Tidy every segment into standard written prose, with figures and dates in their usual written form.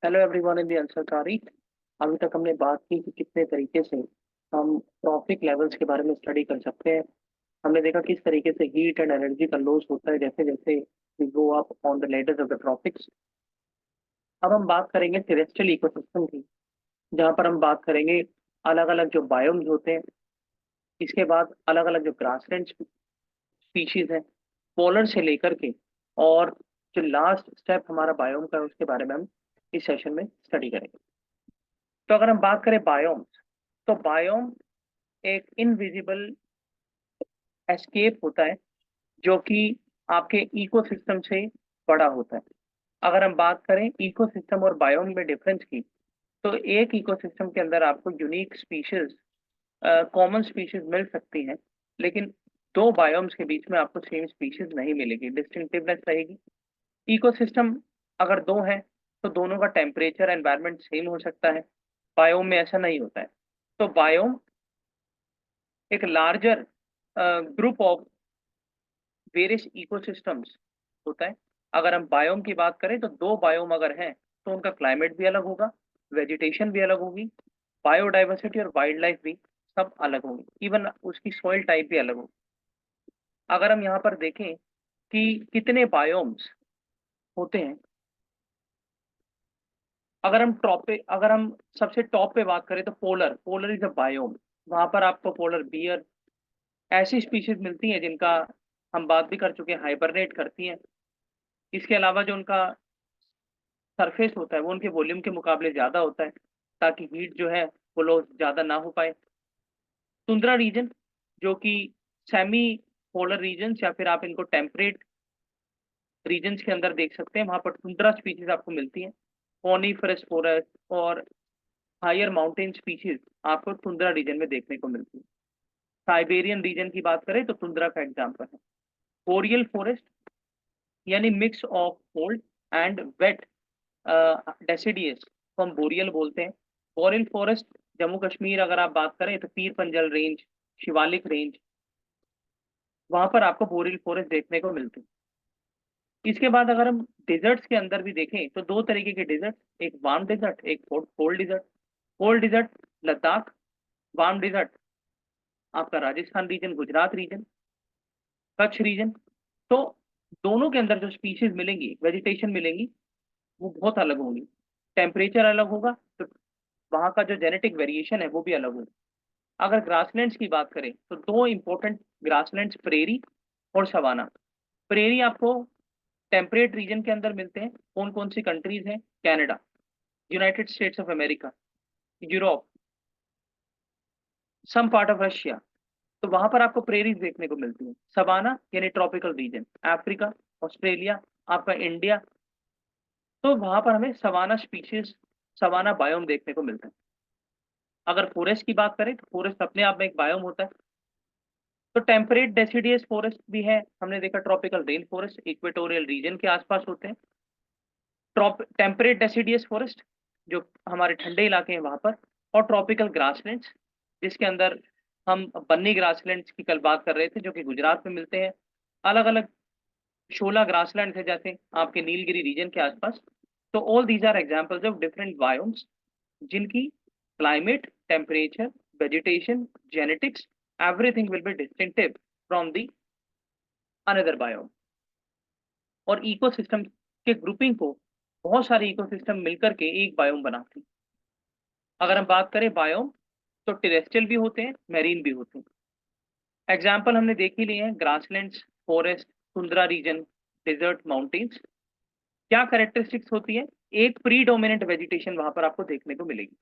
Hello everyone in the answer तारीख। अभी तक हमने बात की कि कितने तरीके से हम ट्रॉपिक लेवल्स के बारे में स्टडी कर सकते हैं। हमने देखा किस तरीके से हीट एंड एनर्जी का लॉस होता है जैसे जैसे we go up on the ladders of the tropics. अब हम बात करेंगे टेरेस्ट्रियल इकोसिस्टम की, जहाँ पर हम बात करेंगे अलग अलग जो बायोम्स होते हैं। इसके बाद अलग अलग जो ग्रासलैंड स्पीशीज हैं, पोलर से लेकर के, और जो लास्ट स्टेप हमारा बायोम का है उसके बारे में हम इस सेशन में स्टडी करेंगे। तो अगर हम बात करें बायोम्स, तो बायोम एक इनविजिबल एस्केप होता है जो कि आपके इकोसिस्टम से बड़ा होता है। अगर हम बात करें इकोसिस्टम और बायोम में डिफरेंस की, तो एक इकोसिस्टम के अंदर आपको यूनिक स्पीशीज, कॉमन स्पीशीज मिल सकती हैं, लेकिन दो बायोम्स के बीच में आपको सेम स्पीशीज नहीं मिलेगी, डिस्टिंक्टिवनेस रहेगी। इकोसिस्टम अगर दो हैं तो दोनों का टेम्परेचर एनवायरनमेंट सेम हो सकता है, बायोम में ऐसा नहीं होता है। तो बायोम एक larger group of various ecosystems होता है। अगर हम बायोम की बात करें तो दो बायोम अगर हैं तो उनका क्लाइमेट भी अलग होगा, वेजिटेशन भी अलग होगी, बायोडाइवर्सिटी और वाइल्ड लाइफ भी सब अलग होंगी, इवन उसकी सॉइल टाइप भी अलग होगी। अगर हम यहाँ पर देखें कि कितने बायोम्स होते हैं, अगर हम सबसे टॉप पे बात करें तो polar polar is a biome. वहां पर आपको पोलर बियर ऐसी स्पीशीज मिलती हैं जिनका हम बात भी कर चुके हैं, हाइबरनेट करती हैं। इसके अलावा जो उनका सरफेस होता है वो उनके वॉल्यूम के मुकाबले ज्यादा होता है, ताकि हीट जो है वो लॉस ज्यादा ना हो पाए। टुंड्रा रीजन, जो कि सेमी पोलर रीजन या फिर आप इनको टेम्परेट रीजन्स के अंदर देख सकते हैं, वहां पर टुंड्रा स्पीशीज आपको मिलती हैं। कॉनिफरस फॉरेस्ट और हायर माउंटेन स्पीशीज आपको टुंड्रा रीजन में देखने को मिलती है। साइबेरियन रीजन की बात करें तो टुंड्रा का एग्जाम्पल है। बोरियल फॉरेस्ट यानी mix of cold and wet deciduous को हम बोरियल बोलते हैं। बोरियल फॉरेस्ट जम्मू कश्मीर अगर आप बात करें तो पीर पंजल रेंज, शिवालिक रेंज, वहां पर आपको बोरियल फॉरेस्ट देखने को मिलती है। इसके बाद अगर हम डिजर्ट्स के अंदर भी देखें तो दो तरीके के डिजर्ट, एक वार्म डिजर्ट, एक cold desert. Cold desert Ladakh, warm desert आपका Rajasthan region, Gujarat region, Kutch region. तो दोनों के अंदर जो स्पीशीज मिलेंगी, वेजिटेशन मिलेंगी, वो बहुत अलग होंगी, टेम्परेचर अलग होगा, तो वहाँ का जो जेनेटिक वेरिएशन है वो भी अलग होगा। अगर ग्रासलैंड्स की बात करें तो दो इंपॉर्टेंट ग्रासलैंड्स, प्रेरी और सवाना। प्रेरी आपको टेम्परेट रीजन के अंदर मिलते हैं। कौन कौन सी कंट्रीज हैं? Canada, United States of America, Europe, some part of Russia. तो वहां पर आपको प्रेरीज देखने को मिलती हैं। सवाना यानी ट्रॉपिकल रीजन, अफ्रीका, ऑस्ट्रेलिया, आपका इंडिया। तो वहां पर हमें सवाना स्पीशीज, सवाना बायोम देखने को मिलता है। अगर फॉरेस्ट की बात करें तो फॉरेस्ट अपने आप में एक बायोम होता है। तो टेम्परेट डेसिडियस फॉरेस्ट भी है, हमने देखा tropical rain forest equatorial region के आसपास होते हैं। टेम्परेट डेसिडियस फॉरेस्ट जो हमारे ठंडे इलाके हैं वहां पर, और ट्रॉपिकल ग्रासलैंड्स जिसके अंदर हम बन्नी ग्रासलैंड्स की कल बात कर रहे थे जो कि गुजरात में मिलते हैं। अलग अलग शोला ग्रासलैंड है जैसे आपके नीलगिरी रीजन के आसपास। तो all these are examples of different biomes जिनकी climate, temperature, vegetation, genetics, everything will be distinctive from the another biome. और इकोसिस्टम के ग्रुपिंग को बहुत सारे इकोसिस्टम मिलकर के एक बायोम बनाते हैं। अगर हम बात करें बायोम, तो टेरेस्ट्रियल भी होते हैं, मैरीन भी होते हैं। एग्जाम्पल हमने देख ही लिए हैं, grasslands, forest, tundra region, desert, mountains. क्या कैरेक्टरिस्टिक्स होती है? एक प्री डोमिनेंट वेजिटेशन वहां पर आपको देखने को मिलेगी।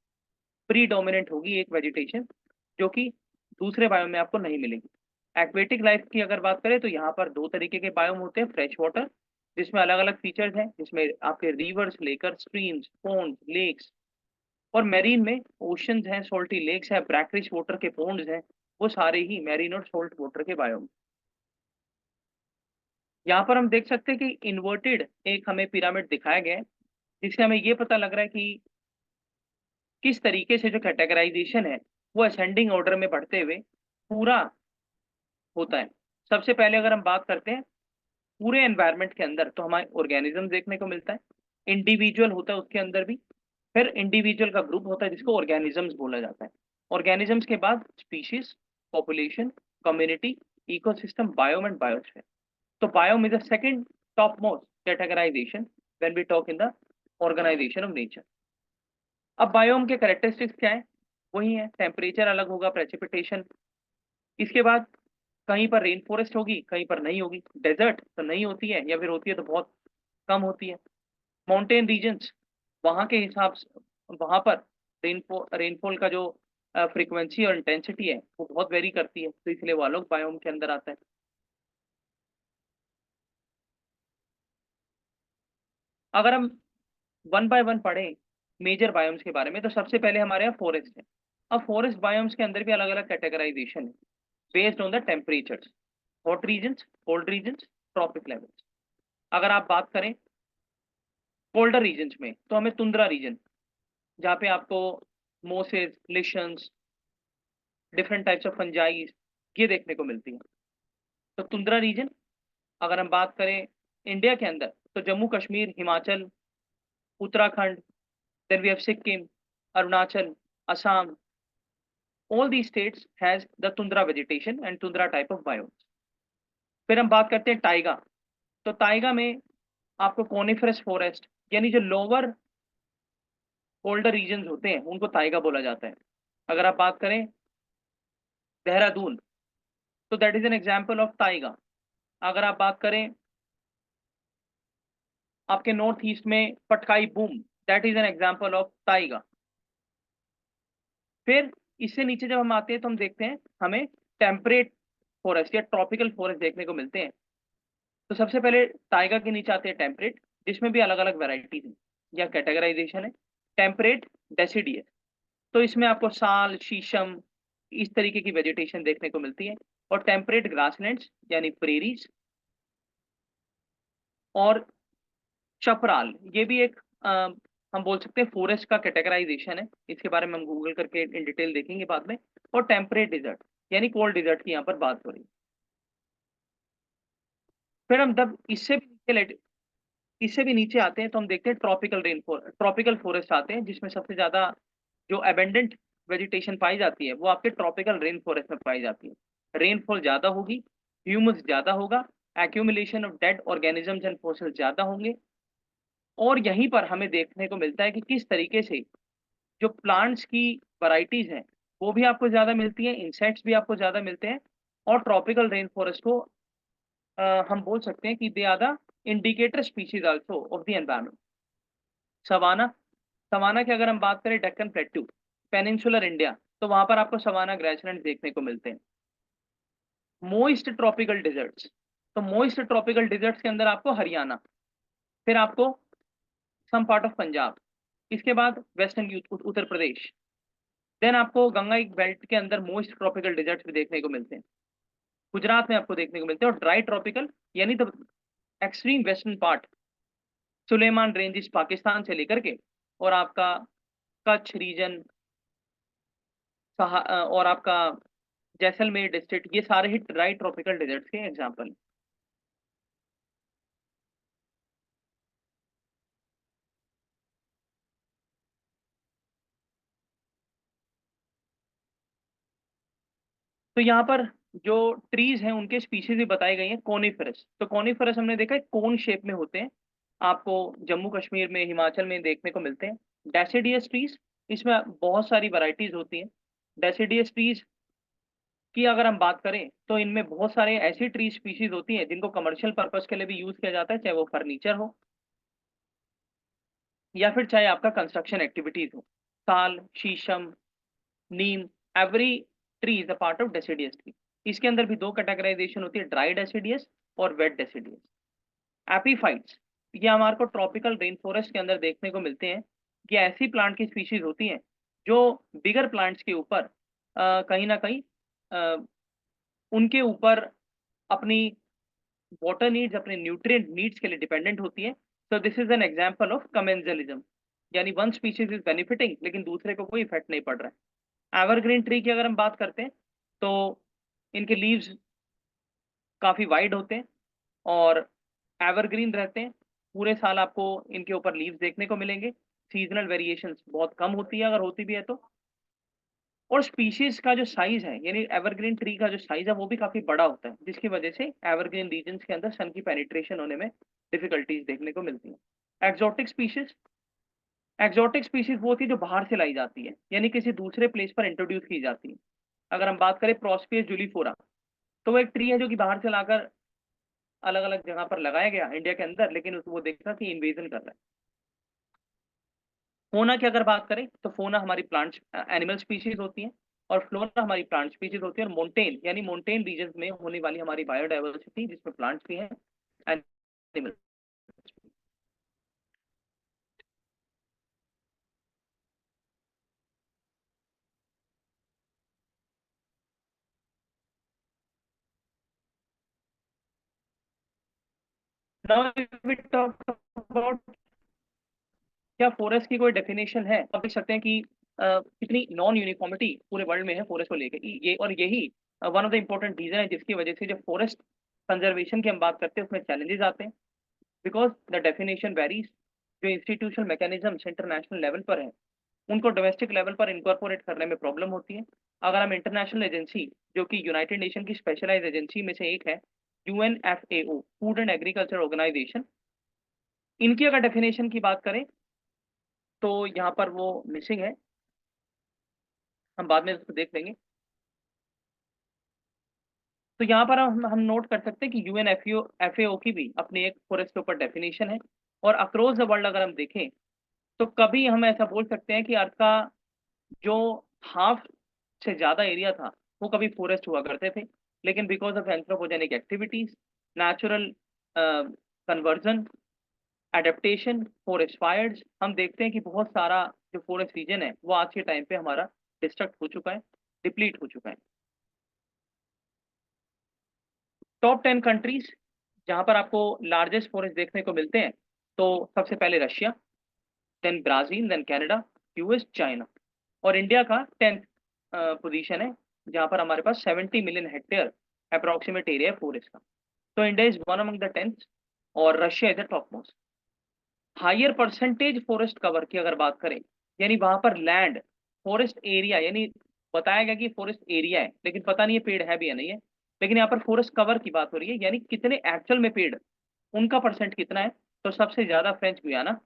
प्री डोमिनेंट होगी एक वेजिटेशन जो कि दूसरे बायोम में आपको नहीं मिलेगी। एक्वेटिक लाइफ की अगर बात करें तो यहाँ पर दो तरीके के बायोम होते हैं। फ्रेश वाटर जिसमें अलग अलग फीचर्स हैं, जिसमें आपके रिवर्स लेकर, स्ट्रीम्स, पोन्ड्स, लेक्स। और मैरीन में ओशंस हैं, सोल्टी लेक्स हैं, ब्रैकरिश वाटर के पोन्ड्स हैं। वो सारे ही मैरीन और सोल्ट वाटर के बायोम। यहाँ पर हम देख सकते हैं कि इन्वर्टेड एक हमें पिरामिड दिखाया गया है, जिससे हमें ये पता लग रहा है कि किस तरीके से जो कैटेगराइजेशन है वो असेंडिंग ऑर्डर में बढ़ते हुए पूरा होता है। सबसे पहले अगर हम बात करते हैं पूरे एनवायरनमेंट के अंदर, तो हमारे ऑर्गेनिज्म देखने को मिलता है। इंडिविजुअल होता है उसके अंदर भी, फिर इंडिविजुअल का ग्रुप होता है जिसको ऑर्गेनिजम्स बोला जाता है। ऑर्गेनिजम्स के बाद species, population, community, ecosystem, biome and biosphere. तो biome is the second top most categorization when we talk in the organization of nature. अब बायोम के कैरेक्टरिस्टिक्स क्या है? वही है, टेम्परेचर अलग होगा, प्रेसिपिटेशन। इसके बाद कहीं पर रेन फॉरेस्ट होगी, कहीं पर नहीं होगी। डेजर्ट तो नहीं होती है, या फिर होती है तो बहुत कम होती है। माउंटेन रीजन्स, वहाँ के हिसाब से वहाँ पर रेनफॉल का जो फ्रीक्वेंसी और इंटेंसिटी है वो बहुत वेरी करती है, तो इसलिए वो लोग बायोम के अंदर आता है। अगर हम वन बाय वन पढ़ें मेजर बायोम्स के बारे में, तो सबसे पहले हमारे यहाँ फॉरेस्ट है। अब फॉरेस्ट बायोम्स के अंदर भी अलग अलग कैटेगराइजेशन है based on the temperatures, hot regions, cold regions, tropic levels. अगर आप बात करें कोल्डर रीजन्स में, तो हमें तुंद्रा रीजन, जहाँ पे आपको mosses, lichens, different types of fungi ये देखने को मिलती है। तो तुंद्रा रीजन, अगर हम बात करें इंडिया के अंदर, तो Jammu Kashmir, Himachal, Uttarakhand, then we have Sikkim, Arunachal, Assam, all these states has the tundra vegetation and tundra type of biomes। फिर हम बात करते हैं टाइगा। तो टाइगा में आपको कोनिफरस फॉरेस्ट, यानी जो लोअर कोल्डर रीजन्स होते हैं उनको टाइगा बोला जाता है। अगर आप बात करें देहरादून, तो that is an example of Tyga. अगर आप बात करें आपके नॉर्थ ईस्ट में Patkai boom, that is an example of Tyga. फिर इससे नीचे जब हम आते हैं तो हम देखते हैं हमें टेम्परेट फॉरेस्ट या ट्रॉपिकल फॉरेस्ट देखने को मिलते हैं। तो सबसे पहले टाइगर के नीचे आते हैं टेम्परेट, जिसमें भी अलग अलग वेराइटीज हैं या कैटेगराइजेशन है। टेम्परेट डेसिडियस, तो इसमें आपको साल, शीशम, इस तरीके की वेजिटेशन देखने को मिलती है। और टेम्परेट ग्रासलैंड्स यानी प्रेरीज, और चपराल, ये भी एक हम बोल सकते हैं फॉरेस्ट का कैटेगराइजेशन है। इसके बारे में हम गूगल करके इन डिटेल देखेंगे बाद में। और टेम्परेट डिजर्ट यानी कोल्ड डिजर्ट की यहाँ पर बात हो रही है। फिर हम जब इससे भी नीचे आते हैं तो हम देखते हैं ट्रॉपिकल फॉरेस्ट आते हैं, जिसमें सबसे ज्यादा जो एबेंडेंट वेजिटेशन पाई जाती है वो आपके ट्रॉपिकल रेन फॉरेस्ट में पाई जाती है। रेनफॉल ज्यादा होगी, ह्यूमस ज्यादा होगा, accumulation of dead organisms and fossil ज्यादा होंगे। और यहीं पर हमें देखने को मिलता है कि किस तरीके से जो प्लांट्स की वैरायटीज हैं वो भी आपको ज्यादा मिलती हैं, इंसेक्ट्स भी आपको ज्यादा मिलते हैं। और ट्रॉपिकल रेन फॉरेस्ट को हम बोल सकते हैं कि they are the indicator species also of the environment. Savanna, savanna की अगर हम बात करें डेक्कन प्लेट्यू, पेनिनसुलर इंडिया, तो वहां पर आपको सवाना ग्रासलैंड देखने को मिलते हैं। मोइस्ट ट्रॉपिकल डिजर्ट्स, तो मोइस्ट ट्रॉपिकल डिजर्ट्स के अंदर आपको हरियाणा, फिर आपको सम पार्ट ऑफ पंजाब, इसके बाद वेस्टर्न उत्तर प्रदेश, देन आपको गंगा बेल्ट के अंदर मोइस्ट ट्रॉपिकल डिजर्ट्स भी देखने को मिलते हैं। गुजरात में आपको देखने को मिलते हैं। और ड्राई ट्रॉपिकल यानी the extreme western part, Sulaiman ranges Pakistan से लेकर के, और आपका कच्छ रीजन, और आपका जैसलमेर डिस्ट्रिक्ट, ये सारे ही ड्राई ट्रॉपिकल डेजर्ट्स के एग्जांपल हैं। तो यहाँ पर जो ट्रीज हैं उनके स्पीशीज भी बताई गई हैं। कोनिफरस, तो कोनिफरस हमने देखा है कोन शेप में होते हैं, आपको जम्मू कश्मीर में, हिमाचल में देखने को मिलते हैं। डेसिडियस ट्रीज, इसमें बहुत सारी वैरायटीज होती हैं। डेसिडियस ट्रीज की अगर हम बात करें तो इनमें बहुत सारे ऐसी ट्री स्पीशीज होती हैं जिनको कमर्शियल पर्पस के लिए भी यूज किया जाता है, चाहे वो फर्नीचर हो या फिर चाहे आपका कंस्ट्रक्शन एक्टिविटीज हो। Sal, sheesham, neem, every tree is a part of deciduous tree. इसके अंदर भी दो कैटेगराइजेशन होती है, ड्राई डेसिडियस और वेट डेसिडियस। एपीफाइट्स, ये हमारे को ट्रॉपिकल रेन फॉरेस्ट के अंदर देखने को मिलते हैं। ये ऐसी प्लांट की स्पीशीज होती हैं जो बिगर प्लांट्स के ऊपर कहीं ना कहीं अ, उनके ऊपर अपनी वाटर नीड्स, अपने न्यूट्रिएंट नीड्स के लिए डिपेंडेंट होती है। So this is an example of commensalism, यानी वन स्पीशीज इज बेनिफिटिंग लेकिन दूसरे को कोई इफेक्ट नहीं पड़ रहा है। एवरग्रीन ट्री की अगर हम बात करते हैं तो इनके लीव्स काफी वाइड होते हैं और एवरग्रीन रहते हैं। पूरे साल आपको इनके ऊपर लीव्स देखने को मिलेंगे। सीजनल वेरिएशंस बहुत कम होती है, अगर होती भी है तो। और स्पीशीज का जो साइज है, यानी एवरग्रीन ट्री का जो साइज है वो भी काफी बड़ा होता है, जिसकी वजह से एवरग्रीन रीजन्स के अंदर सन की पेनिट्रेशन होने में डिफिकल्टीज देखने को मिलती है। एक्सोटिक स्पीशीज वो होती है जो बाहर से लाई जाती है, यानी किसी दूसरे प्लेस पर इंट्रोड्यूस की जाती है। अगर हम बात करें प्रोस्पियस जूलीफोरा, तो वो एक ट्री है जो कि बाहर से लाकर अलग अलग जगह पर लगाया गया इंडिया के अंदर, लेकिन वो देखा कि इन्वेजन कर रहा है। फोना की अगर बात करें तो फोना हमारी प्लांट एनिमल स्पीशीज होती है, और फ्लोरा हमारी प्लांट स्पीशीज होती है। और मोन्टेन यानी मोन्टेन रीजन में होने वाली हमारी बायोडाइवर्सिटी, जिसमें प्लांट्स भी हैं, animal. Now we talk about क्या फॉरेस्ट की कोई डेफिनेशन है। आप देख सकते हैं कि कितनी नॉन यूनिफॉर्मिटी पूरे वर्ल्ड में है फॉरेस्ट को लेकर। ये और यही one of the important region है जिसकी वजह से जो फॉरेस्ट कंजर्वेशन की हम बात करते हैं उसमें चैलेंजेस आते हैं, बिकॉज द डेफिनेशन वेरीज। जो इंस्टीट्यूशनल मैकेनिज्म्स इंटरनेशनल लेवल पर है, उनको डोमेस्टिक लेवल पर इनकॉर्पोरेट करने में प्रॉब्लम होती है। अगर हम इंटरनेशनल एजेंसी, जो कि यूनाइटेड नेशन की स्पेशलाइज एजेंसी में से एक है, UNFAO, food and agriculture organization, इनकी अगर डेफिनेशन की बात करें तो यहाँ पर वो मिसिंग है, हम बाद में उसको देख लेंगे। तो यहाँ पर हम नोट कर सकते हैं कि UNFAO की भी अपनी एक फॉरेस्ट के ऊपर डेफिनेशन है। और अक्रॉस द वर्ल्ड अगर हम देखें तो कभी हम ऐसा बोल सकते हैं कि अर्थ का जो हाफ से ज्यादा एरिया था वो कभी फॉरेस्ट हुआ करते थे, लेकिन because of anthropogenic activities, natural conversion, adaptation, forest fires, हम देखते हैं कि बहुत सारा जो फॉरेस्ट रीजन है वो आज के टाइम पे हमारा डिस्ट्रक्ट हो चुका है, डिप्लीट हो चुका है। टॉप 10 कंट्रीज जहां पर आपको लार्जेस्ट फॉरेस्ट देखने को मिलते हैं, तो सबसे पहले Russia, then Brazil, then Canada, US, China. और इंडिया का 10th पोजीशन है, जहां पर हमारे पास 70 मिलियन हेक्टेयर अप्रोक्सीमेट एरिया है फॉरेस्ट का। तो India is one among the 10th, और Russia is the top most. Higher percentage forest cover की अगर बात करें, यानी वहां पर लैंड फॉरेस्ट एरिया, यानी बताया गया कि फॉरेस्ट एरिया है लेकिन पता नहीं है पेड़ है भी या नहीं है, लेकिन यहाँ पर फॉरेस्ट कवर की बात हो रही है, यानी कितने एक्चुअल में पेड़, उनका परसेंट कितना है। तो सबसे ज्यादा फ्रेंच गुयाना,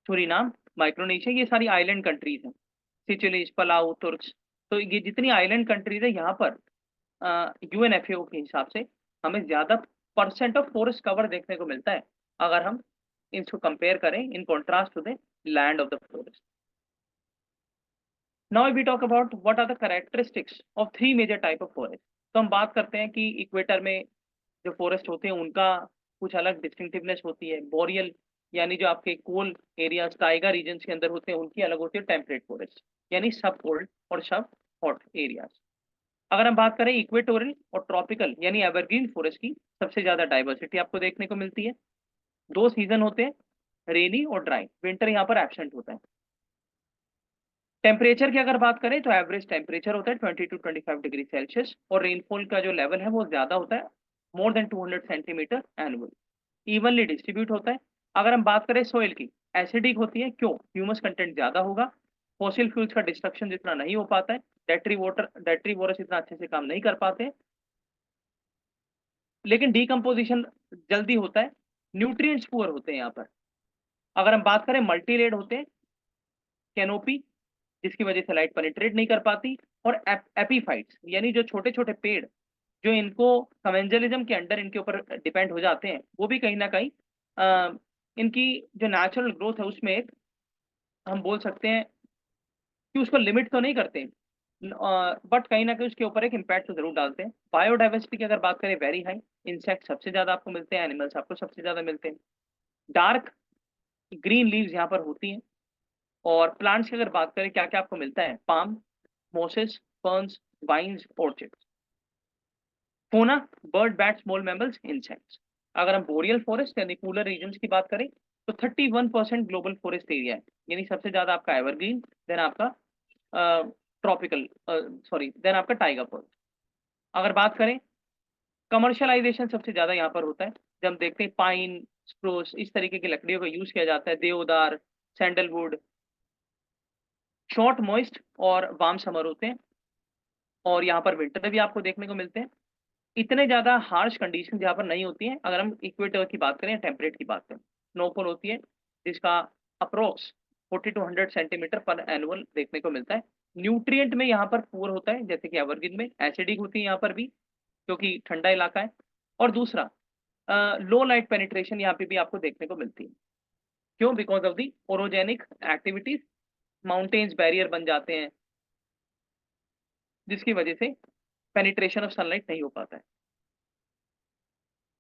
सूरीनाम, माइक्रोनेशिया, ये सारी आइलैंड कंट्रीज हैं। सिचिलीज, पलाऊ, तुर्क्स। तो ये जितनी आइलैंड कंट्रीज है यहाँ पर UNFAO के हिसाब से हमें ज्यादा परसेंट ऑफ फॉरेस्ट कवर देखने को मिलता है, अगर हम इसको कंपेयर करें in contrast to the land of the forest. Now we talk about what are the characteristics of 3 major type of forest. तो हम बात करते हैं कि इक्वेटर में जो फॉरेस्ट होते हैं उनका कुछ अलग डिस्टिंक्टिवनेस होती है। बोरियल यानी जो आपके कोल एरियाज, टाइगर रीजन के अंदर होते हैं, उनकी अलग होती है। टेम्परेट फॉरेस्ट यानी सब कोल्ड और सब हॉट एरियाज। अगर हम बात करें इक्वेटोरियल और ट्रॉपिकल यानी एवरग्रीन फॉरेस्ट की, सबसे ज्यादा डाइवर्सिटी आपको देखने को मिलती है। 2 सीजन होते हैं, रेनी और ड्राई। विंटर यहाँ पर एब्सेंट होता है। टेम्परेचर की अगर बात करें तो एवरेज टेम्परेचर होता है 20 to 25 डिग्री सेल्सियस, और रेनफॉल का जो लेवल है वो ज्यादा होता है, more than 200 centimetre annual. Evenly distribute होता है। अगर हम बात करें सोइल की, एसिडिक होती है, क्यों? ह्यूमस कंटेंट ज्यादा होगा, फॉसिल फ्यूल्स का डिस्ट्रक्शन जितना नहीं हो पाता है, डेट्री वोरस इतना अच्छे से काम नहीं कर पाते, लेकिन डीकम्पोजिशन जल्दी होता है। न्यूट्रिएंट्स पुअर होते हैं यहाँ पर। अगर हम बात करें मल्टी लेड होते हैं, कैनोपी, जिसकी वजह से लाइट पेनिट्रेट नहीं कर पाती, और एपीफाइट्स यानी जो छोटे छोटे पेड़ जो इनको कमेंजलिज्म के अंडर इनके ऊपर डिपेंड हो जाते हैं, वो भी कहीं ना कहीं इनकी जो नेचुरल ग्रोथ है उसमें एक हम बोल सकते हैं कि उसको लिमिट तो नहीं करते, बट कहीं ना कहीं उसके ऊपर एक इम्पैक्ट तो जरूर डालते हैं। बायोडाइवर्सिटी की अगर बात करें, वेरी हाई। इंसेक्ट सबसे ज्यादा आपको मिलते हैं, एनिमल्स आपको सबसे ज्यादा मिलते हैं। डार्क ग्रीन लीव्स यहाँ पर होती हैं। और प्लांट्स की अगर बात करें क्या क्या आपको मिलता है, palm, mosses, ferns, vines, orchids. Fauna, bird, bat, small mammals, insects. अगर हम बोरियल फॉरेस्ट यानी कूलर रीजन्स की बात करें तो 31% ग्लोबल फॉरेस्ट एरिया है, यानी सबसे ज्यादा आपका एवरग्रीन, देन आपका ट्रॉपिकल, सॉरी, देन आपका टाइगर फॉरेस्ट। अगर बात करें कमर्शलाइजेशन सबसे ज्यादा यहाँ पर होता है, जब हम देखते हैं पाइन, स्प्रूस, इस तरीके की लकड़ियों का यूज किया जाता है, देवदार, सैंडलवुड। शॉर्ट, मॉइस्ट और वार्म समर होते हैं, और यहाँ पर विंटर भी आपको देखने को मिलते हैं। इतने ज़्यादा हार्श कंडीशन यहाँ पर नहीं होती हैं अगर हम इक्वेटर की बात करें, टेम्परेट की बात करें। स्नोफॉल होती है जिसका अप्रोक्स 40 टू 100 सेंटीमीटर पर एनुअल देखने को मिलता है। न्यूट्रिएंट में यहाँ पर पुअर होता है, जैसे कि एवरग्रीन में एसिडिक होती है यहाँ पर भी, क्योंकि ठंडा इलाका है। और दूसरा, लो लाइट पेनिट्रेशन यहाँ पे भी आपको देखने को मिलती है। क्यों? Because of the orogenic activities, mountains barrier बन जाते हैं, जिसकी वजह से पेनिट्रेशन ऑफ सनलाइट नहीं हो पाता है।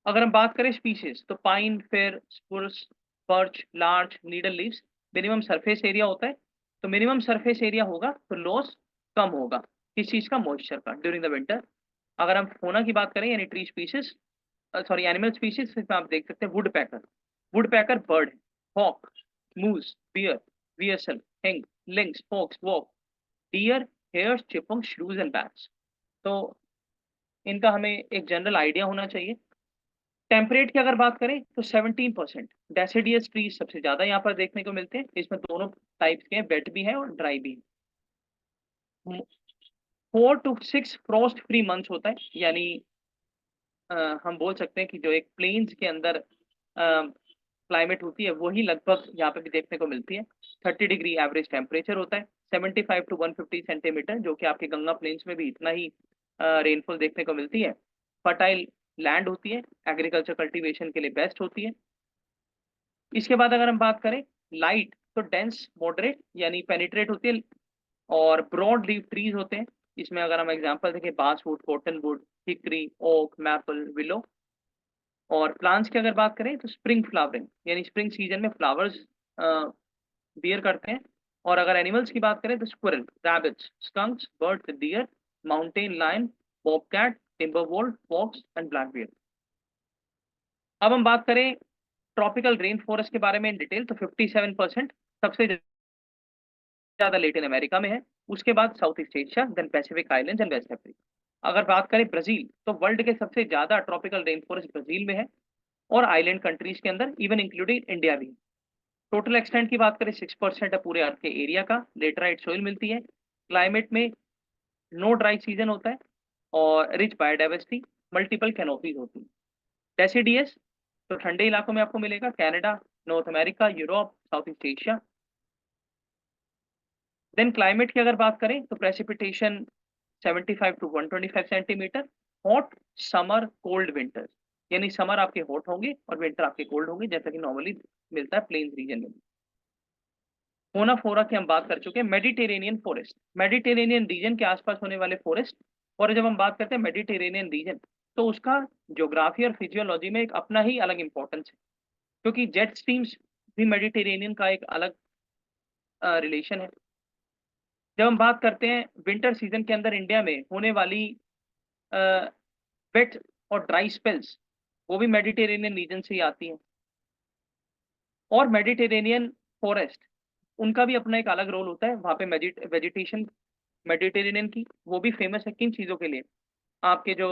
अगर हम बात करें स्पीशीज, तो pine, fir, spruce, birch, larch, needle leaves, minimum surface area होता है। तो मिनिमम सरफेस एरिया होगा तो लॉस कम होगा किस चीज का? मॉइस्चर का, ड्यूरिंग द विंटर। अगर हम फोना की बात करें यानी tree species, sorry animal species, इसमें आप देख सकते हैं woodpecker. Woodpecker bird है, hawk, moose, bear, weasel, hang, lynx, fox, वॉक, deer, hares, chipmunk, shrews and bats. तो इनका हमें एक जनरल आइडिया होना चाहिए। टेम्परेट की अगर बात करें तो 17% डेसिडियस ट्रीज सबसे ज्यादा यहाँ पर देखने को मिलते हैं। इसमें दोनों टाइप्स के हैं, वेट भी है और ड्राई भी है। 4 to 6 फ्रॉस्ट फ्री मंथ्स होता है, यानी हम बोल सकते हैं कि जो एक प्लेन्स के अंदर क्लाइमेट होती है वही लगभग यहाँ पे भी देखने को मिलती है। 30 डिग्री एवरेज टेम्परेचर होता है। 75 to 150 सेंटीमीटर, जो कि आपके गंगा प्लेन्स में भी इतना ही रेनफॉल देखने को मिलती है। फर्टाइल लैंड होती है, एग्रीकल्चर कल्टीवेशन के लिए बेस्ट होती है। इसके बाद अगर हम बात करें लाइट, तो डेंस मॉडरेट यानी पेनिट्रेट होती है, और ब्रॉड लीफ ट्रीज होते हैं। इसमें अगर हम एग्जांपल देखें, basswood, cottonwood, hickory, oak, maple, willow. और प्लांट्स की अगर बात करें तो स्प्रिंग फ्लावरिंग यानी स्प्रिंग सीजन में फ्लावर्स बियर करते हैं। और अगर एनिमल्स की बात करें तो squirrel, rabbits, skunks, birds, deer, mountain lion, bobcat, timber wolf, fox and black bear. अब हम बात करें ट्रॉपिकल रेन फॉरेस्ट के बारे में इन डिटेल, तो 57% सबसे ज्यादा लेटिन अमेरिका में है। उसके बाद South East Asia, then Pacific islands and West Africa. अगर बात करें ब्राजील, तो वर्ल्ड के सबसे ज्यादा ट्रॉपिकल रेन फॉरेस्ट ब्राजील में है, और आइलैंड कंट्रीज के अंदर इवन इंक्लूडिंग इंडिया भी। टोटल एक्सटेंट की बात करें 6% है पूरे अर्थ के एरिया का। लेटराइट सोइल मिलती है। क्लाइमेट में नो ड्राई सीजन होता है, और रिच बायोडाइवर्सिटी, मल्टीपल कैनोपीज होती है। डेसिडियस, तो ठंडे इलाकों में आपको मिलेगा, Canada, North America, Europe, South East Asia. Then climate की अगर बात करें तो precipitation 75 to 125 centimetre. Hot summer, cold winters, यानी समर आपके हॉट होंगे और विंटर आपके कोल्ड होंगे, जैसा कि नॉर्मली मिलता है प्लेन्स रीजन में। फोना फोरा की हम बात कर चुके हैं। मेडिटेरेनियन फॉरेस्ट, मेडिटेरेनियन रीजन के आसपास होने वाले फॉरेस्ट। और जब हम बात करते हैं मेडिटेरेनियन रीजन, तो उसका ज्योग्राफी और फिजियोलॉजी में एक अपना ही अलग इंपॉर्टेंस है, क्योंकि जेट स्ट्रीम्स भी मेडिटेरेनियन का एक अलग रिलेशन है। जब हम बात करते हैं विंटर सीजन के अंदर इंडिया में होने वाली वेट और ड्राई स्पेल्स, वो भी मेडिटेरेनियन रीजन से ही आती हैं। और मेडिटेरेनियन फॉरेस्ट, उनका भी अपना एक अलग रोल होता है वहाँ पे। वेजिटेशन मेडिटेरेनियन की वो भी फेमस है किन चीज़ों के लिए? आपके जो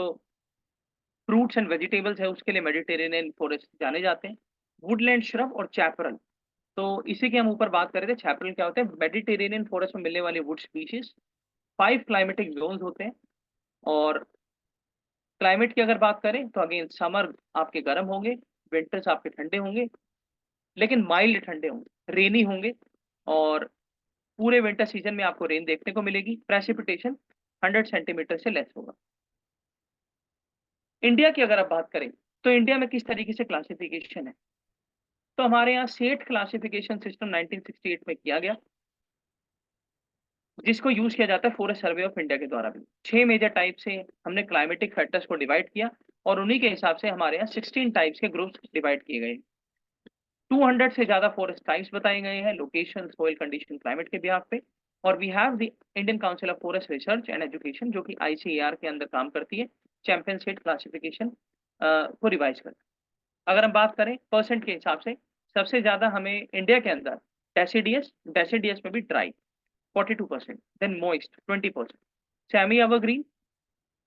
फ्रूट्स एंड वेजिटेबल्स है उसके लिए मेडिटेरेनियन फॉरेस्ट जाने जाते हैं। वुडलैंड श्रब और चैपरल, तो इसी के हम ऊपर बात कर रहे थे। चैपरल क्या होता है? मेडिटेरेनियन फॉरेस्ट में मिलने वाली वुड स्पीशीज। 5 क्लाइमेटिक जोन्स होते हैं। और क्लाइमेट की अगर बात करें तो अगेन समर आपके गर्म होंगे, विंटर्स आपके ठंडे होंगे, लेकिन माइल्ड ठंडे होंगे, रेनी होंगे। और पूरे विंटर सीजन में आपको रेन देखने को मिलेगी। प्रेसिपिटेशन 100 सेंटीमीटर से लेस होगा। इंडिया की अगर आप बात करें तो इंडिया में किस तरीके से क्लासिफिकेशन है, तो हमारे यहाँ सेट क्लासिफिकेशन सिस्टम 1968 में किया गया, जिसको यूज किया जाता है फॉरेस्ट सर्वे ऑफ इंडिया के द्वारा भी। 6 मेजर टाइप से हमने क्लाइमेटिक फैक्टर्स को डिवाइड किया, और उन्हीं के हिसाब से हमारे यहाँ 16 टाइप्स के ग्रुप्स डिवाइड किए गए। 200 से ज्यादा फॉरेस्ट टाइप्स बताए गए हैं, लोकेशन, सोइल कंडीशन, क्लाइमेट के बिहाफ पे। और we have the Indian Council of Forest Research and Education, जो कि ICAR के अंदर काम करती है, चैंपियन स्टेट क्लासिफिकेशन को रिवाइज करती है। अगर हम बात करें परसेंट के हिसाब से, सबसे ज्यादा हमें इंडिया के अंदर डेसिडियस, डेसिडियस में भी dry 42%, then moist 20%, semi evergreen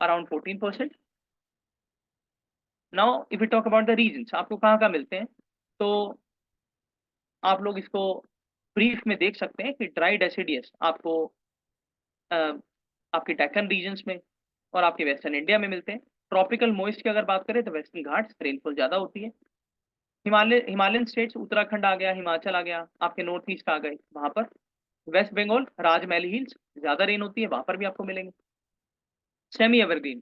around 14%। Now if we talk about the regions, आपको कहाँ कहाँ मिलते हैं, तो आप लोग इसको ब्रीफ में देख सकते हैं कि ड्राई डेसिडियस आपको अ, आपके डेक्कन रीजन्स में और आपके वेस्टर्न इंडिया में मिलते हैं। ट्रॉपिकल मॉइस्ट की अगर बात करें तो वेस्टर्न घाट्स रेनफॉल ज़्यादा होती है। हिमालयन स्टेट्स उत्तराखंड आ गया, हिमाचल आ गया, आपके नॉर्थ ईस्ट आ गए, वहाँ पर वेस्ट बंगाल राजमहल हिल्स ज़्यादा रेन होती है, वहाँ पर भी आपको मिलेंगे। Semi evergreen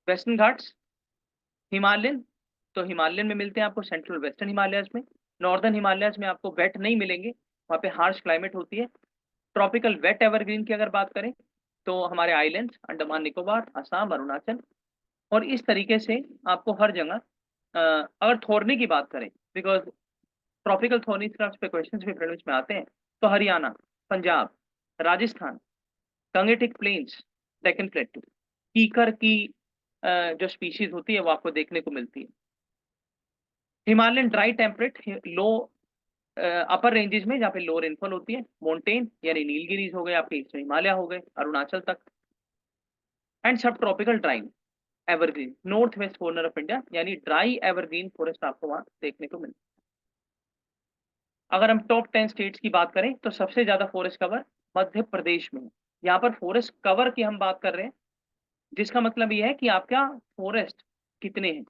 western Ghats, Himalayan, तो हिमालयन में मिलते हैं आपको सेंट्रल वेस्टर्न हिमालयस में। नॉर्दर्न हिमालयस में आपको वेट नहीं मिलेंगे, वहाँ पे हार्श क्लाइमेट होती है। ट्रॉपिकल वेट एवरग्रीन की अगर बात करें तो हमारे आइलैंड्स अंडमान निकोबार, असम, अरुणाचल, और इस तरीके से आपको हर जगह अगर थोरने की बात करें, बिकॉज ट्रॉपिकल थोरनी पे क्वेश्चंस भी प्रीलिम्स में आते हैं, तो हरियाणा, पंजाब, राजस्थान, गंगेटिक प्लेन्स, डेक्कन प्लेटू, कीकर की जो स्पीशीज होती है वो आपको देखने को मिलती है। हिमालयन ड्राई टेम्परेट लो अपर रेंजेस में जहाँ पे लो रेनफॉल होती है, माउंटेन यानी नीलगिरीज हो गए, आपके ईस्ट हिमालय हो गए, अरुणाचल तक, एंड सब tropical dry evergreen north west corner of India, यानी ड्राई एवरग्रीन फॉरेस्ट आपको वहां देखने को मिलती है। अगर हम टॉप 10 स्टेट्स की बात करें तो सबसे ज्यादा फॉरेस्ट कवर मध्य प्रदेश में है। यहाँ पर फॉरेस्ट कवर की हम बात कर रहे हैं, जिसका मतलब ये है कि आपका फॉरेस्ट कितने हैं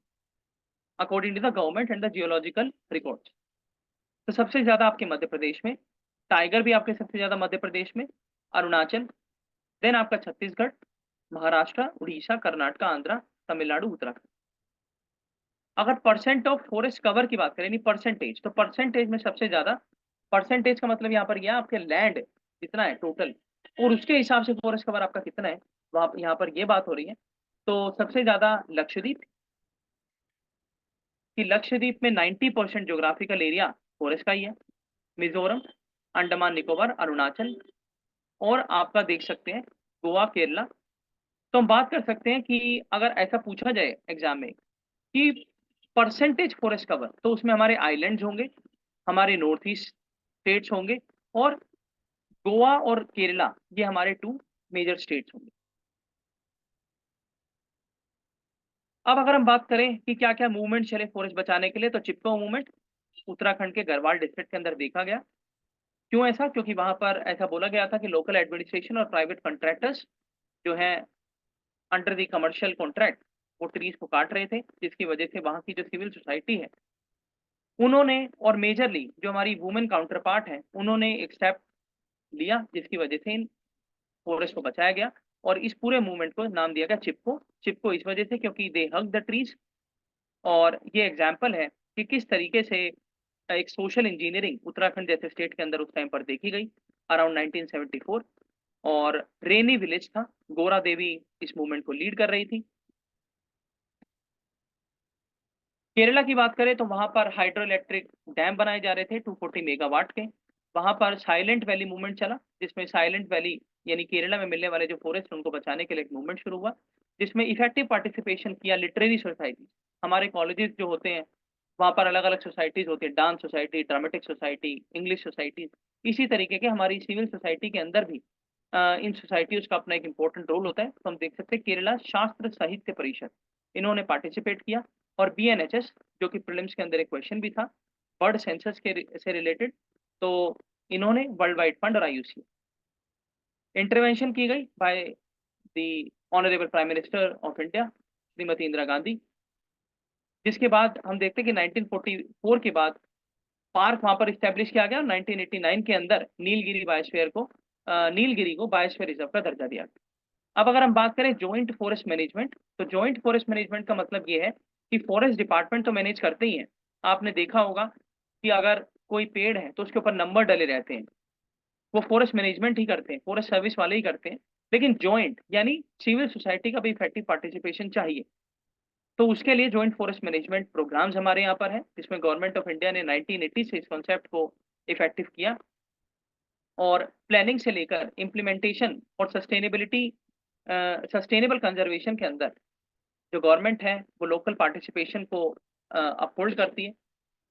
according to the government and the geological records. तो सबसे ज्यादा आपके मध्य प्रदेश में, टाइगर भी आपके सबसे ज्यादा मध्य प्रदेश में, अरुणाचल, देन आपका छत्तीसगढ़, महाराष्ट्र, उड़ीसा, कर्नाटक, आंध्र, तमिलनाडु, उत्तराखंड। अगर परसेंट ऑफ फॉरेस्ट कवर की बात करें, यानी परसेंटेज, तो परसेंटेज में सबसे ज्यादा, परसेंटेज का मतलब यहाँ पर यह आपके लैंड कितना है टोटल, और उसके हिसाब से फॉरेस्ट कवर आपका कितना है, वहां यहाँ पर ये बात हो रही है। तो सबसे ज्यादा लक्षद्वीप, कि लक्षद्वीप में 90% जोग्राफिकल एरिया फॉरेस्ट का ही है। मिजोरम, अंडमान निकोबार, अरुणाचल, और आपका देख सकते हैं गोवा, केरला। तो हम बात कर सकते हैं कि अगर ऐसा पूछा जाए एग्जाम में कि परसेंटेज फॉरेस्ट कवर, तो उसमें हमारे आइलैंड्स होंगे, हमारे नॉर्थ ईस्ट स्टेट्स होंगे, और गोवा और केरला, ये हमारे टू मेजर स्टेट्स होंगे। अब अगर हम बात करें कि क्या क्या मूवमेंट चले फॉरेस्ट बचाने के लिए, तो चिपको मूवमेंट उत्तराखंड के गढ़वाल डिस्ट्रिक्ट के अंदर देखा गया। क्यों ऐसा? क्योंकि वहां पर ऐसा बोला गया था कि लोकल एडमिनिस्ट्रेशन और प्राइवेट कॉन्ट्रैक्टर्स जो हैं अंडर द कमर्शियल कॉन्ट्रैक्ट, वो ट्रीज को काट रहे थे, जिसकी वजह से वहां की जो सिविल सोसाइटी है उन्होंने, और मेजरली जो हमारी वुमेन काउंटर पार्ट है, उन्होंने एक स्टेप लिया, जिसकी वजह से इन फॉरेस्ट को बचाया गया। और इस पूरे मूवमेंट को नाम दिया गया चिपको। चिपको इस वजह से क्योंकि दे हग द ट्रीज, और ये एग्जाम्पल है कि किस तरीके से एक सोशल इंजीनियरिंग उत्तराखंड जैसे स्टेट के अंदर उस टाइम पर देखी गई अराउंड 1974। और रेनी विलेज था, गोरा देवी इस मूवमेंट को लीड कर रही थी। केरला की बात करें तो वहां पर हाइड्रो इलेक्ट्रिक डैम बनाए जा रहे थे 240 मेगावाट के। वहां पर साइलेंट वैली मूवमेंट चला, जिसमें साइलेंट वैली यानी केरला में मिलने वाले जो फॉरेस्ट उनको बचाने के लिए एक मूवमेंट शुरू हुआ, जिसमें इफेक्टिव पार्टिसिपेशन किया लिटरेरी सोसाइटी, हमारे कॉलेजेस जो होते हैं वहाँ पर अलग अलग सोसाइटीज होती है, dance society, dramatic society, English society. इसी तरीके के हमारी सिविल सोसाइटी के अंदर भी इन सोसाइटीज का अपना एक इम्पोर्टेंट रोल होता है। तो हम देख सकते हैं केरला शास्त्र साहित्य परिषद, इन्होंने पार्टिसिपेट किया। और बीएनएचएस, जो कि प्रीलिम्स के अंदर एक क्वेश्चन भी था बर्ड सेंसस के से रिलेटेड, तो इन्होंने वर्ल्ड वाइड फंड और आईयूसी इंटरवेंशन की गई by the honourable prime minister of India Shrimati Indira Gandhi. जिसके बाद हम देखते हैं कि 1944 के बाद पार्क वहां पर स्टैब्लिश किया गया, और 1989 के अंदर नीलगिरी को बायोस्फीयर रिजर्व का दर्जा दिया गया। अब अगर हम बात करें जॉइंट फॉरेस्ट मैनेजमेंट, तो जॉइंट फॉरेस्ट मैनेजमेंट का मतलब ये है कि फॉरेस्ट डिपार्टमेंट तो मैनेज करते ही हैं। आपने देखा होगा कि अगर कोई पेड़ है तो उसके ऊपर नंबर डले रहते हैं, वो फॉरेस्ट मैनेजमेंट ही करते हैं, फॉरेस्ट सर्विस वाले ही करते हैं। लेकिन जॉइंट यानी सिविल सोसाइटी का भी इफेक्टिव पार्टिसिपेशन चाहिए। तो उसके लिए जॉइंट फॉरेस्ट मैनेजमेंट प्रोग्राम्स हमारे यहाँ पर है, जिसमें गवर्नमेंट ऑफ इंडिया ने 1980 से इस कॉन्सेप्ट को इफेक्टिव किया। और प्लानिंग से लेकर इम्प्लीमेंटेशन और सस्टेनेबल कंजर्वेशन के अंदर जो गवर्नमेंट है वो लोकल पार्टिसिपेशन को अपहोल्ड करती है।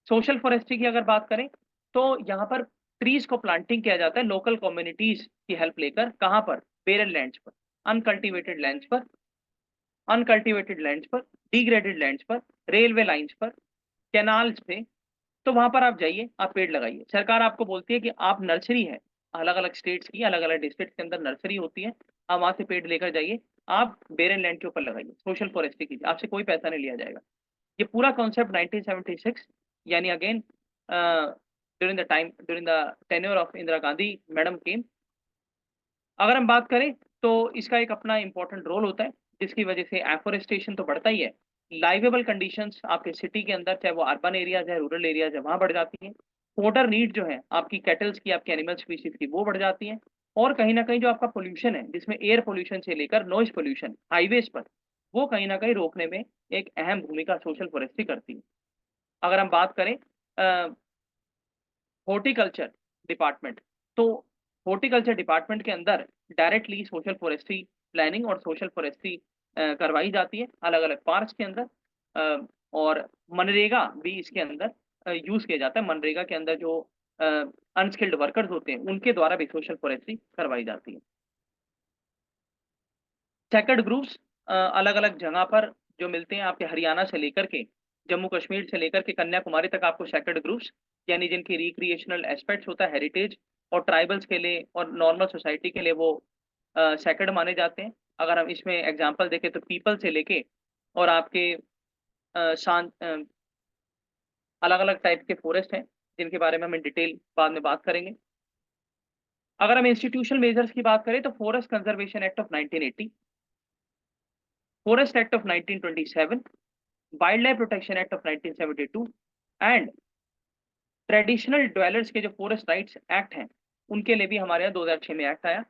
सोशल फॉरेस्ट्री की अगर बात करें तो यहाँ पर ट्रीज को प्लांटिंग किया जाता है लोकल कम्युनिटीज की हेल्प लेकर। कहाँ पर? बेरल लैंड्स पर, अनकल्टिवेटेड लैंड्स पर, डिग्रेडेड लैंड्स पर, रेलवे लाइंस पर, कैनाल्स पे, तो वहां पर आप जाइए, आप पेड़ लगाइए। सरकार आपको बोलती है कि आप नर्सरी है, अलग अलग स्टेट्स की अलग अलग डिस्ट्रिक्ट के अंदर नर्सरी होती है, आप वहां से पेड़ लेकर जाइए, आप बेरन लैंड के ऊपर लगाइए, सोशल फॉरेस्ट्री कीजिए, आपसे कोई पैसा नहीं लिया जाएगा। ये पूरा कॉन्सेप्ट 1976 यानी again during the tenure of Indira Gandhi madam came. अगर हम बात करें तो इसका एक अपना इंपॉर्टेंट रोल होता है, जिसकी वजह से एफोरेस्टेशन तो बढ़ता ही है, लाइवेबल कंडीशंस आपके सिटी के अंदर, चाहे वो अर्बन एरियाज है, रूरल एरियाज है, वहां बढ़ जाती है। फोडर नीड जो है आपकी कैटल्स की, आपकी एनिमल स्पीशीज की, वो बढ़ जाती है। और कहीं ना कहीं जो आपका पोल्यूशन है, जिसमें एयर पोल्यूशन से लेकर नॉइज पोल्यूशन हाईवेज पर, वो कहीं ना कहीं रोकने में एक अहम भूमिका सोशल फॉरेस्ट्री करती है। अगर हम बात करें हॉर्टिकल्चर डिपार्टमेंट, तो हॉर्टिकल्चर डिपार्टमेंट के अंदर डायरेक्टली सोशल फॉरेस्ट्री प्लानिंग और सोशल फॉरेस्ट्री करवाई जाती है अलग अलग पार्क्स के अंदर। और मनरेगा भी इसके अंदर यूज किया जाता है। मनरेगा के अंदर जो अनस्किल्ड वर्कर्स होते हैं, उनके द्वारा भी सोशल फॉरेस्ट्री करवाई जाती है। सेक्रेड ग्रुप्स अलग अलग जगह पर जो मिलते हैं, आपके हरियाणा से लेकर के जम्मू कश्मीर से लेकर के कन्याकुमारी तक आपको सेक्रेड ग्रुप्स, यानी जिनकी रिक्रिएशनल एस्पेक्ट्स होता है, हेरिटेज और ट्राइबल्स के लिए और नॉर्मल सोसाइटी के लिए वो सेक्रेड माने जाते हैं। अगर हम इसमें एग्जांपल देखें तो पीपल से लेके और आपके शांत अलग अलग टाइप के फॉरेस्ट हैं, जिनके बारे में हम डिटेल बाद में बात करेंगे। अगर हम इंस्टीट्यूशनल मेजर्स की बात करें तो forest conservation act of 1980, forest act of 1927, wild life protection act of 1972 and traditional dwellers के जो फॉरेस्ट राइट्स एक्ट हैं, उनके लिए भी हमारे यहाँ 2006 में एक्ट आया।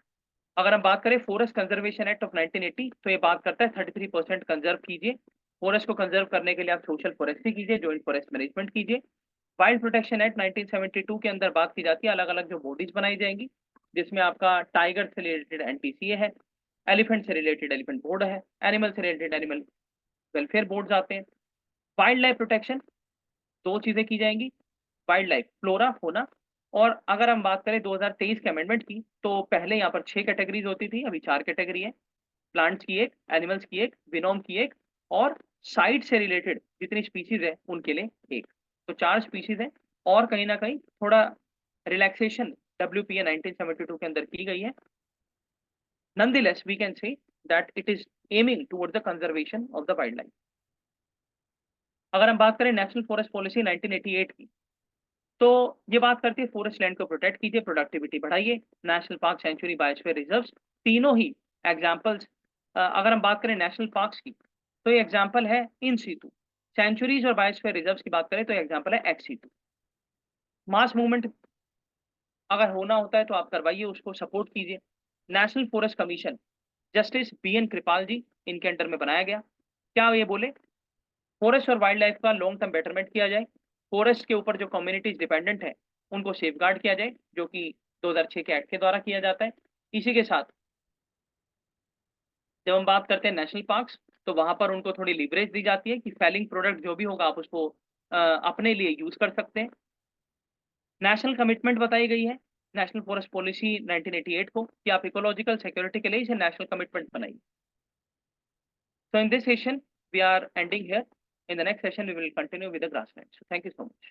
अगर हम बात करें फॉरेस्ट कंजर्वेशन एक्ट ऑफ 1980, तो ये बात करता है 33% कंजर्व कीजिए। फॉरेस्ट को कंजर्व करने के लिए आप सोशल फॉरेस्ट्री कीजिए, जॉइंट फॉरेस्ट मैनेजमेंट कीजिए। वाइल्ड प्रोटेक्शन एक्ट 1972 के अंदर बात की जाती है अलग अलग जो बॉडीज बनाई जाएंगी, जिसमें आपका टाइगर से रिलेटेड एनटीसीए है, एलिफेंट से रिलेटेड एलिफेंट बोर्ड है, एनिमल से रिलेटेड एनिमल वेलफेयर बोर्ड आते हैं। वाइल्ड लाइफ प्रोटेक्शन दो चीजें की जाएंगी, वाइल्ड लाइफ फ्लोरा होना। और अगर हम बात करें 2023 के अमेंडमेंट की, तो पहले यहाँ पर 6 कैटेगरीज होती थी, अभी 4 कैटेगरी है। प्लांट्स की एक, एनिमल्स की एक, विनोम की एक, और साइट से रिलेटेड जितनी स्पीशीज है उनके लिए एक। तो 4 स्पीशीज है। और कहीं ना कहीं थोड़ा रिलैक्सेशन WPA 1972 के अंदर की गई है। Nonetheless, we can say that it is aiming towards the conservation of the wildlife. अगर हम बात करें नेशनल फॉरेस्ट पॉलिसी 1988 की, तो ये बात करती है फॉरेस्ट लैंड को प्रोटेक्ट कीजिए, प्रोडक्टिविटी बढ़ाइए, national park, sanctuary, biosphere reserves, तीनों ही एग्जांपल्स। अगर हम बात करें नेशनल पार्क्स की, तो ये एग्जांपल है इन सीटू। सेंचुरीज और बायोस्फीयर रिजर्व्स की बात करें तो एग्जांपल है एक्स सीटू। मास मूवमेंट अगर होना होता है तो आप करवाइए, उसको सपोर्ट कीजिए। National forest commission justice BN कृपाल जी, इनके अंडर में बनाया गया। क्या ये बोले, फॉरेस्ट और वाइल्ड लाइफ का लॉन्ग टर्म बेटरमेंट किया जाए, फॉरेस्ट के ऊपर जो कम्युनिटीज डिपेंडेंट है उनको सेफगार्ड किया जाए, जो कि 2006 के एक्ट के द्वारा किया जाता है। इसी के साथ जब हम बात करते हैं नेशनल पार्क्स, तो वहां पर उनको थोड़ी लीवरेज दी जाती है कि फेलिंग प्रोडक्ट जो भी होगा आप उसको अपने लिए यूज कर सकते हैं। नेशनल कमिटमेंट बताई गई है नेशनल फॉरेस्ट पॉलिसी 1988 को, कि आप इकोलॉजिकल सिक्योरिटी के लिए इसे नेशनल कमिटमेंट बनाइए। So in this session, we are ending here. In the next session, we will continue with the grasslands. So thank you so much.